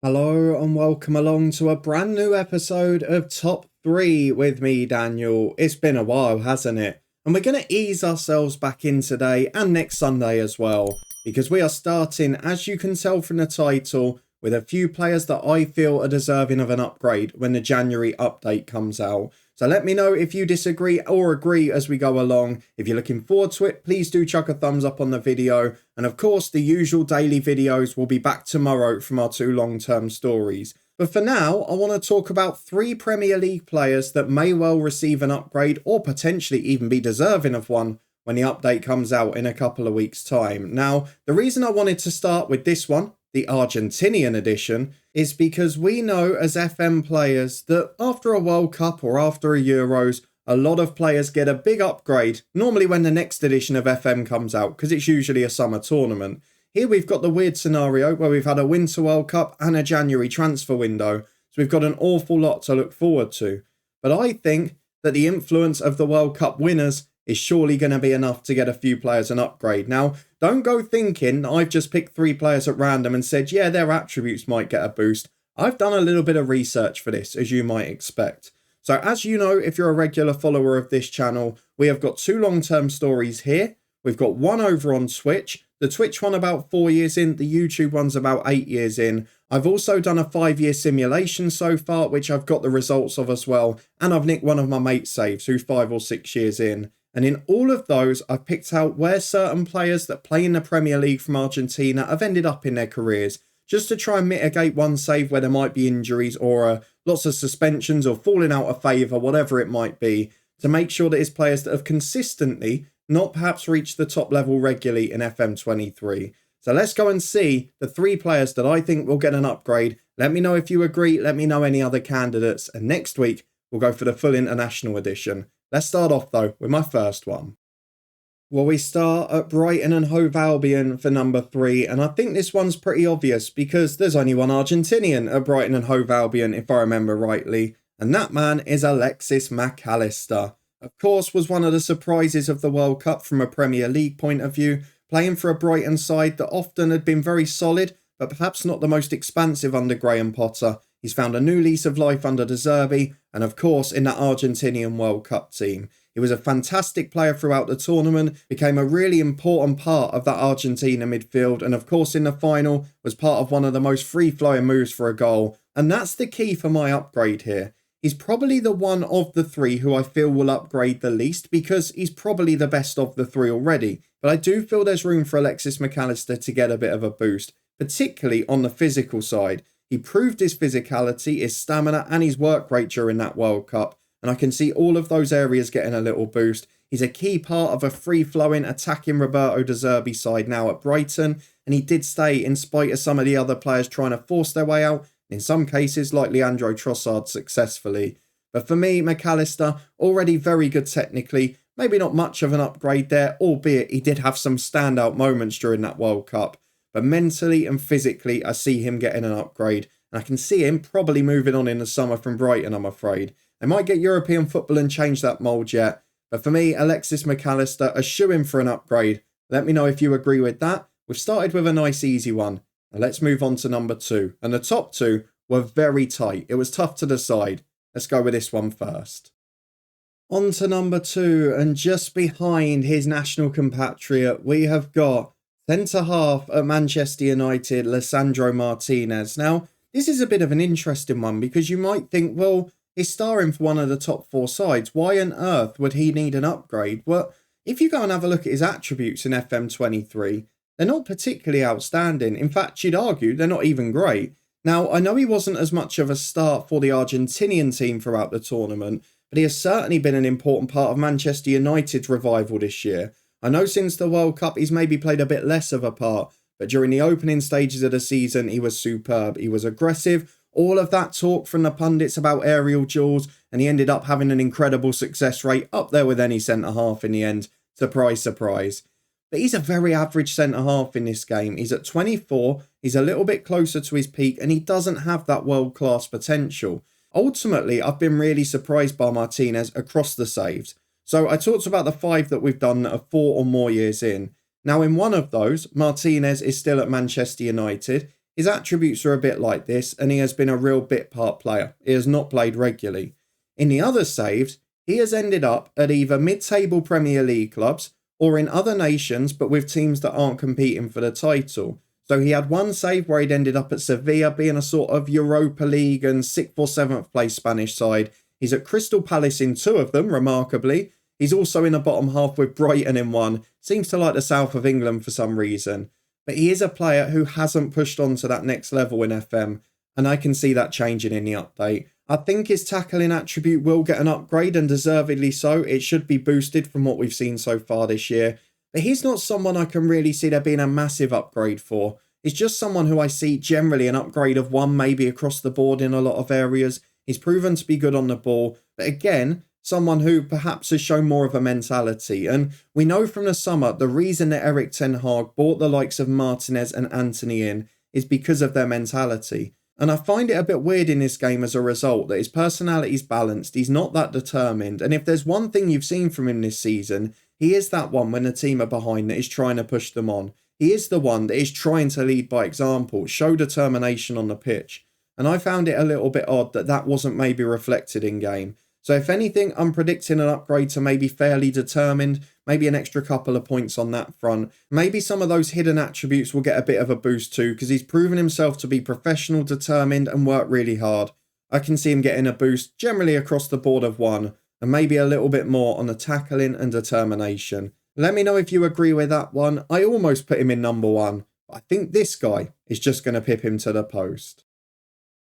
Hello and welcome along to a brand new episode of Top 3 with me, Daniel. It's been a while, hasn't it? And we're going to ease ourselves back in today and next Sunday as well, because we are starting, as you can tell from the title, with a few players that I feel are deserving of an upgrade when the January update comes out. So let me know if you disagree or agree as we go along. If you're looking forward to it, please do chuck a thumbs up on the video. And of course, the usual daily videos will be back tomorrow from our two long-term stories. But for now, I want to talk about 3 Premier League players that may well receive an upgrade or potentially even be deserving of one when the update comes out in a couple of weeks' time. Now, the reason I wanted to start with this one, the Argentinian edition, is because we know as FM players that after a World Cup or after a Euros, a lot of players get a big upgrade, normally when the next edition of FM comes out, because it's usually a summer tournament. Here we've got the weird scenario where we've had a Winter World Cup and a January transfer window, so we've got an awful lot to look forward to. But I think that the influence of the World Cup winners is surely going to be enough to get a few players an upgrade. Now, don't go thinking I've just picked 3 players at random and said, yeah, their attributes might get a boost. I've done a little bit of research for this, as you might expect. So as you know, if you're a regular follower of this channel, we have got 2 long-term stories here. We've got one over on Twitch. The Twitch one about 4 years in, the YouTube one's about 8 years in. I've also done a 5-year simulation so far, which I've got the results of as well. And I've nicked one of my mates' saves, who's 5 or 6 years in. And in all of those, I've picked out where certain players that play in the Premier League from Argentina have ended up in their careers, just to try and mitigate one save where there might be injuries or lots of suspensions or falling out of favour, whatever it might be, to make sure that it's players that have consistently not perhaps reached the top level regularly in FM23. So let's go and see the 3 players that I think will get an upgrade. Let me know if you agree, let me know any other candidates, and next week we'll go for the full international edition. Let's start off though with my first one. Well, we start at Brighton and Hove Albion for number 3, and I think this one's pretty obvious because there's only one Argentinian at Brighton and Hove Albion, if I remember rightly, and that man is Alexis McAllister. Of course, was one of the surprises of the World Cup from a Premier League point of view, playing for a Brighton side that often had been very solid, but perhaps not the most expansive under Graham Potter. He's found a new lease of life under De Zerbi, and of course in that Argentinian World Cup team. He was a fantastic player throughout the tournament, became a really important part of that Argentina midfield, and of course in the final was part of one of the most free-flowing moves for a goal. And that's the key for my upgrade here. He's probably the one of the 3 who I feel will upgrade the least because he's probably the best of the 3 already. But I do feel there's room for Alexis McAllister to get a bit of a boost, particularly on the physical side. He proved his physicality, his stamina and his work rate during that World Cup, and I can see all of those areas getting a little boost. He's a key part of a free-flowing, attacking Roberto De Zerbi side now at Brighton, and he did stay in spite of some of the other players trying to force their way out, in some cases like Leandro Trossard successfully. But for me, McAllister, already very good technically, maybe not much of an upgrade there, albeit he did have some standout moments during that World Cup. But mentally and physically, I see him getting an upgrade. And I can see him probably moving on in the summer from Brighton, I'm afraid. They might get European football and change that mould yet. But for me, Alexis McAllister, a shoo-in for an upgrade. Let me know if you agree with that. We've started with a nice easy one. Now let's move on to number 2. And the top 2 were very tight. It was tough to decide. Let's go with this one first. On to number 2. And just behind his national compatriot, we have got centre-half at Manchester United, Lisandro Martinez. Now, this is a bit of an interesting one because you might think, well, he's starring for one of the top 4 sides. Why on earth would he need an upgrade? Well, if you go and have a look at his attributes in FM23, they're not particularly outstanding. In fact, you'd argue they're not even great. Now, I know he wasn't as much of a start for the Argentinian team throughout the tournament, but he has certainly been an important part of Manchester United's revival this year. I know since the World Cup he's maybe played a bit less of a part, but during the opening stages of the season he was superb. He was aggressive, all of that talk from the pundits about aerial duels, and he ended up having an incredible success rate up there with any centre-half in the end. Surprise, surprise. But he's a very average centre-half in this game. He's at 24, he's a little bit closer to his peak, and he doesn't have that world-class potential. Ultimately, I've been really surprised by Martinez across the saves. So I talked about the 5 that we've done that are 4 or more years in. Now in one of those, Martinez is still at Manchester United. his attributes are a bit like this, and he has been a real bit part player. He has not played regularly. In the other saves, he has ended up at either mid-table Premier League clubs or in other nations, but with teams that aren't competing for the title. So he had one save where he'd ended up at Sevilla, being a sort of Europa League and 6th or 7th place Spanish side. He's at Crystal Palace in 2 of them, remarkably. He's also in the bottom half with Brighton in 1. Seems to like the south of England for some reason. But he is a player who hasn't pushed on to that next level in FM, and I can see that changing in the update. I think his tackling attribute will get an upgrade, and deservedly so. It should be boosted from what we've seen so far this year. But he's not someone I can really see there being a massive upgrade for. He's just someone who I see generally an upgrade of 1 maybe across the board in a lot of areas. He's proven to be good on the ball, but again, someone who perhaps has shown more of a mentality. And we know from the summer, the reason that Erik ten Hag brought the likes of Martinez and Antony in is because of their mentality. And I find it a bit weird in this game as a result that his personality's balanced, he's not that determined. And if there's one thing you've seen from him this season, he is that one when the team are behind that is trying to push them on. He is the one that is trying to lead by example, show determination on the pitch. And I found it a little bit odd that that wasn't maybe reflected in game. So if anything, I'm predicting an upgrade to maybe fairly determined, maybe an extra couple of points on that front. Maybe some of those hidden attributes will get a bit of a boost too, because he's proven himself to be professional, determined and work really hard. I can see him getting a boost generally across the board of 1, and maybe a little bit more on the tackling and determination. Let me know if you agree with that one. I almost put him in number 1, but I think this guy is just going to pip him to the post.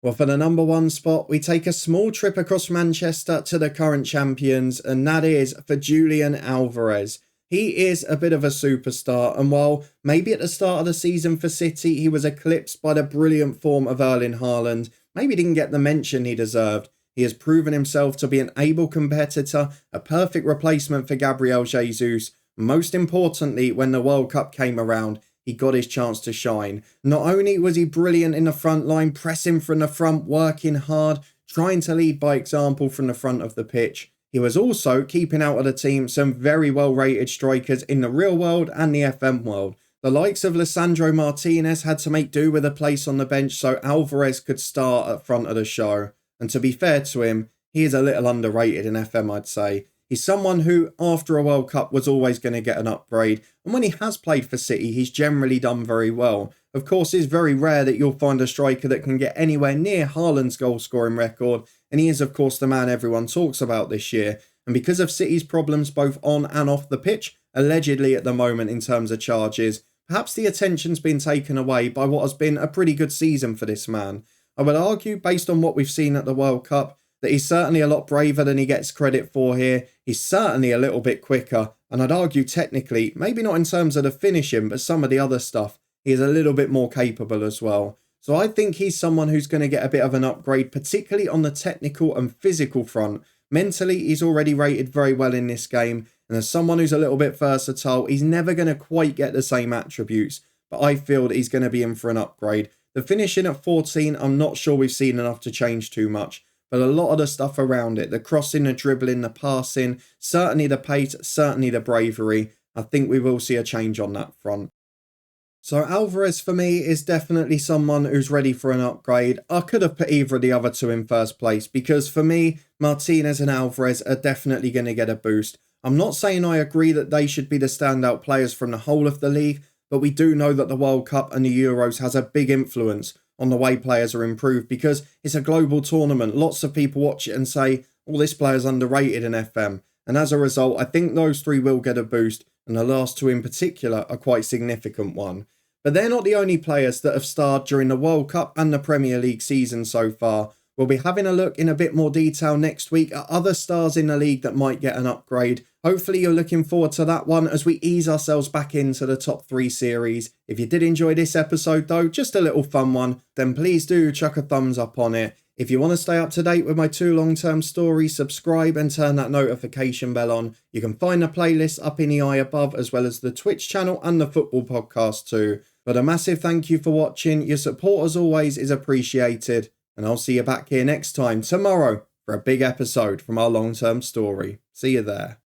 Well, for the number 1 spot, we take a small trip across Manchester to the current champions, and that is for Julian Alvarez. He is a bit of a superstar, and while maybe at the start of the season for City, he was eclipsed by the brilliant form of Erling Haaland, maybe didn't get the mention he deserved. He has proven himself to be an able competitor, a perfect replacement for Gabriel Jesus. Most importantly, when the World Cup came around, he got his chance to shine. Not only was he brilliant in the front line, pressing from the front, working hard, trying to lead by example from the front of the pitch, he was also keeping out of the team some very well-rated strikers in the real world and the FM world. The likes of Lisandro Martinez had to make do with a place on the bench so Alvarez could start at front of the show. And to be fair to him, he is a little underrated in FM, I'd say. He's someone who, after a World Cup, was always going to get an upgrade. And when he has played for City, he's generally done very well. Of course, it's very rare that you'll find a striker that can get anywhere near Haaland's goal-scoring record. And he is, of course, the man everyone talks about this year. And because of City's problems both on and off the pitch, allegedly at the moment in terms of charges, perhaps the attention's been taken away by what has been a pretty good season for this man. I would argue, based on what we've seen at the World Cup, that he's certainly a lot braver than he gets credit for here. He's certainly a little bit quicker, and I'd argue technically, maybe not in terms of the finishing, but some of the other stuff, he is a little bit more capable as well. So I think he's someone who's going to get a bit of an upgrade, particularly on the technical and physical front. Mentally, he's already rated very well in this game, and as someone who's a little bit versatile, he's never going to quite get the same attributes, but I feel that he's going to be in for an upgrade. The finishing at 14, I'm not sure we've seen enough to change too much. But a lot of the stuff around it, the crossing, the dribbling, the passing, certainly the pace, certainly the bravery, I think we will see a change on that front. So Alvarez for me is definitely someone who's ready for an upgrade. I could have put either of the other two in first place because for me, Martinez and Alvarez are definitely going to get a boost. I'm not saying I agree that they should be the standout players from the whole of the league, but we do know that the World Cup and the Euros has a big influence on the way players are improved because it's a global tournament. Lots of people watch it and say, oh, this player's underrated in FM. And as a result, I think those 3 will get a boost, and the last 2 in particular are quite significant one. But they're not the only players that have starred during the World Cup and the Premier League season so far. We'll be having a look in a bit more detail next week at other stars in the league that might get an upgrade. Hopefully you're looking forward to that one as we ease ourselves back into the top 3 series. If you did enjoy this episode though, just a little fun one, then please do chuck a thumbs up on it. If you want to stay up to date with my 2 long-term stories, subscribe and turn that notification bell on. You can find the playlist up in the eye above as well as the Twitch channel and the football podcast too. But a massive thank you for watching. Your support as always is appreciated. And I'll see you back here next time tomorrow for a big episode from our long-term story. See you there.